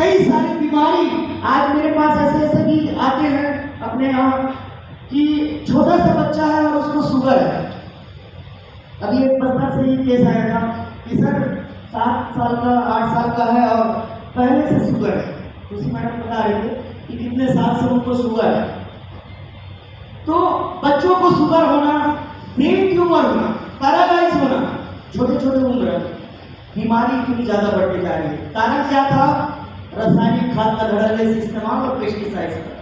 कई सारी बीमारी आज मेरे पास ऐसे ऐसे भी आते हैं अपने यहाँ कि छोटा सा बच्चा है और उसको शुगर है। अभी एक बस्तर से ही केस आया था कि सर 7 साल का 8 साल का है और पहले से शुगर है। उसी मैडम बता रहे थे कि कितने साल से उनको शुगर है। तो बच्चों को शुगर होना, ब्रेन ट्यूमर होना, पैरालाइज होना, छोटे छोटे उम्र बीमारी इतनी ज्यादा बढ़ती जा रही है। कारण क्या था? रासायनिक खाद का धड़ल्ले से इस्तेमाल और पेस्टिसाइड्स का।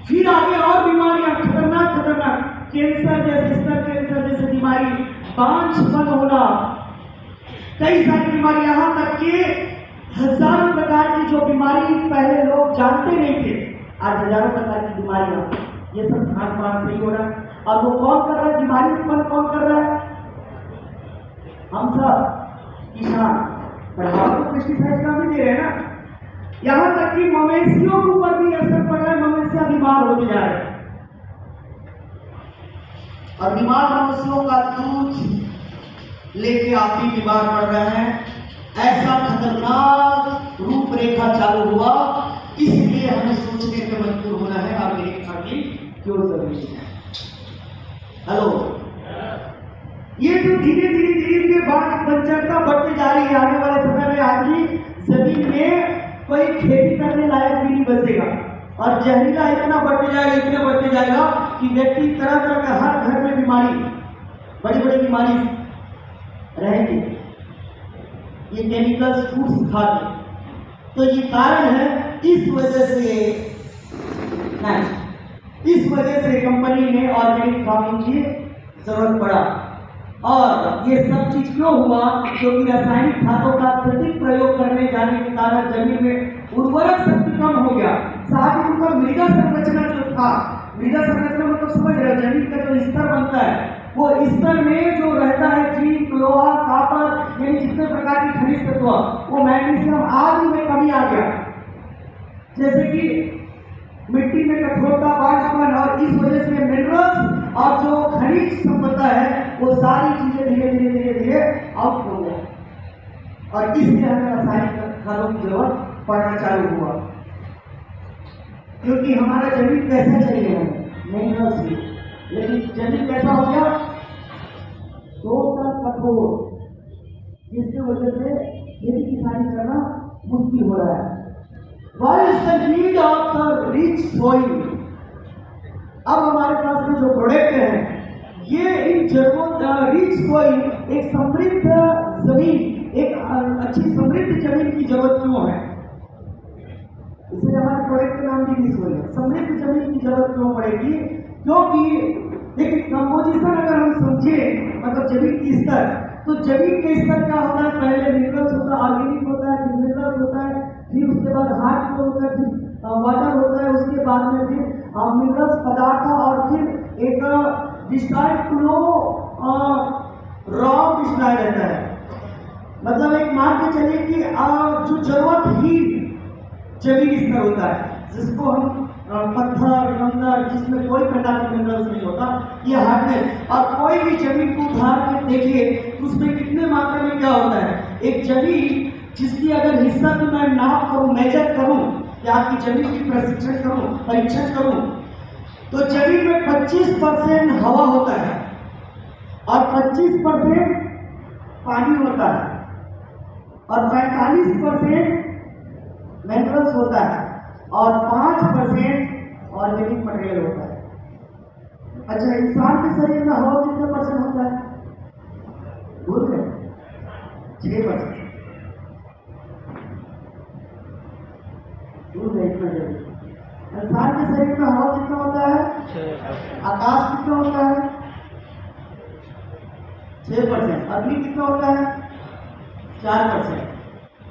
फिर आगे और बीमारियां खतरनाक खतरनाक, कैंसर जैसे, स्तन कैंसर जैसे बीमारी, बांझपन होना, कई सारी बीमारी, यहाँ तक कि हजारों प्रकार की जो बीमारी पहले लोग जानते नहीं थे, आज हजारों प्रकार की बीमारियां, ये सब खान पान से ही हो रहा है। और वो कौन कर रहा है? बीमारी उत्पन्न कौन कर रहा है? हम सब किसान। बढ़ावा तो पेस्टिसाइड का भी दे रहे हैं ना। यहाँ तक कि मवेशियों के ऊपर भी असर पड़ रहा है, मवेशियां बीमार होते जा रहे हैं। और बीमार मवेशियों का दूध लेके आप भी बीमार पड़ रहे हैं। ऐसा खतरनाक रूपरेखा चालू हुआ, इसलिए हमें सोचने पे मजबूर होना है अमेरिका की क्यों जरूरी है। हेलो, ये जो धीरे धीरे धीरे धीरे बंजरता बढ़ती जा रही है, आने वाले समय में आदमी जमीन में कोई खेती करने लायक भी नहीं बचेगा और जहरीला इतना बढ़ते जाएगा, इतना बढ़ते जाएगा कि व्यक्ति तरह तरह का हर घर में बीमारी, बड़ी बड़ी बीमारी रहेगी। ये केमिकल्स फूड्स खाते, तो ये कारण है। इस वजह से कंपनी ने ऑर्गेनिक फार्मिंग की जरूरत पड़ा। और ये सब चीज क्यों हुआ? क्योंकि रासायनिक खादों का अत्यधिक प्रयोग करने जाने के कारण जमीन में उर्वरक शक्ति कम हो गया। साथ ही उनका मृदा संरचना जो था, मृदा संरचना मतलब समझ रहे हो, जमीन का जो स्तर बनता है, वो स्तर में जो रहता है जिंक, लोहा, कॉपर, यानी जितने प्रकार की खनिज तत्व, वो मैग्नीशियम आदि में कमी आ गया। जैसे कि मिट्टी में कठोरता, बांझपन, और इस वजह से मिनरल्स और जो खनिज संपदा है वो सारी चीजें धीरे धीरे धीरे धीरे आउट हो गया। और इसलिए हमें रासायनिक खादों की जरूरत पड़ना चालू हुआ। क्योंकि हमारा जमीन कैसा चाहिए हमें? मिनरल्स भी, लेकिन जमीन कैसा हो गया? टोटल कठोर, जिसकी वजह से खेती किसानी करना मुश्किल हो रहा है। What is the need of the rich soil? अब हमारे पास में जो प्रोडक्ट है, ये इन जरूरत रिच सोइल, एक समृद्ध जमीन, एक अच्छी समृद्ध जमीन की जरूरत क्यों है? इसलिए हमारे प्रोडक्ट का नाम भी रिच सोइल है। समृद्ध जमीन की जरूरत क्यों पड़ेगी? क्योंकि देखिए, कंपोजिशन अगर हम समझे, मतलब जमीन की स्तर, तो जमीन के स्तर क्या होता है? पहले मिनरल्स होता है, ऑर्गेनिक होता है, फिर मिनरल्स होता है, फिर उसके बाद हार्ड होता है, फिर वाटर होता है, उसके बाद में फिर मिनरल्स पदार्थ, और फिर एक डिस्ट्रॉयड फ्लो रॉ डिस्ट्रॉयड रहता है। मतलब एक मान के चलिए कि जो जरूरत ही जमीन स्तर होता है, जिसको हम पत्थर, कंकड़, जिसमें कोई प्रकार का मिनरल्स नहीं होता, ये हार्डनेस। और कोई भी जमीन को उधार के देखिए, उसमें कितने मात्रा में क्या होता है? एक जमीन जिसकी अगर हिस्सा तो मैं नाप करूं, मेजर करूं, या आपकी जमीन की परीक्षण करूं, तो जमीन में 25% हवा होता है और 25% पानी होता है और 45% मिनरल्स होता है और 5% ऑर्गेनिक मटेरियल होता है। अच्छा, इंसान के शरीर में हवा कितने परसेंट होता है? भूल गए? 6%। इंसान के शरीर में हवा कितना होता है? आकाश कितना होता है? 6%। अग्नि कितना होता है? 4%।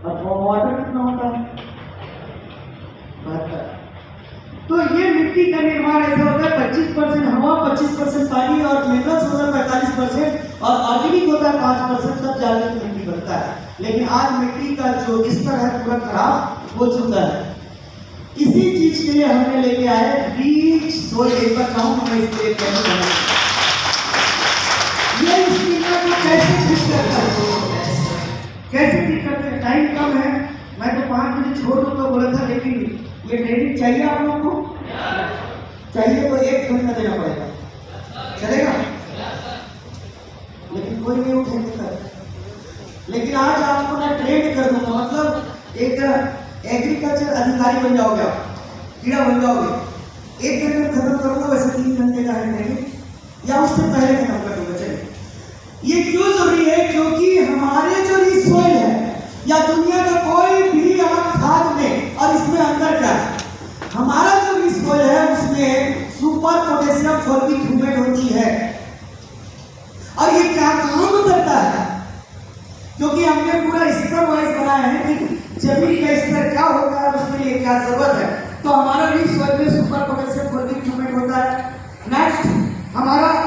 और वाटर कितना होता है? 72। तो ये मिट्टी का निर्माण ऐसा होता है, 25% हवा, 25% पानी और मिनरल्स होता है 45%, और ऑर्गेनिक होता है 5%, तब जाकर मिट्टी बनता है। लेकिन आज मिट्टी का जो स्तर है पूरा खराब हो चुका है। इसी चीज के लिए हमने लेके आए रिच सोइल। एक बार कहूँ मैं इसके कैसे ये इस को कैसे ठीक करता है, कैसे ठीक करते हैं? टाइम कम है मैं तो 5 बजे छोड़ दूंगा बोला था, लेकिन ये ट्रेनिंग चाहिए आप लोगों को, चाहिए तो 1 घंटा देना पड़ेगा, चलेगा? लेकिन कोई नहीं उठेंगे सर। लेकिन आज आपको मैं ट्रेन कर दूंगा, मतलब एक एग्रीकल्चर अधिकारी बन जाओगे, आप कीड़ा बन जाओगे। 1 घंटे में खत्म करूंगा, वैसे 3 घंटे का है ट्रेनिंग, या उससे पहले खत्म कर दूंगा। चलिए, ये क्यों जरूरी है? क्योंकि हमारे जो रिसोइल है या दुनिया का कोई भी अलग खाद में, और इसमें अंदर क्या है, हमारा जो रिसोइल है उसमें सुपर पोटेशियम फॉर्मिक ह्यूमेट होती है। और ये क्या काम करता है? क्योंकि हमने पूरा स्तर वाइज बनाया है कि जमीन का स्तर क्या होगा और उसके लिए क्या जरूरत है, तो हमारा रिसोइल में सुपर पोटेशियम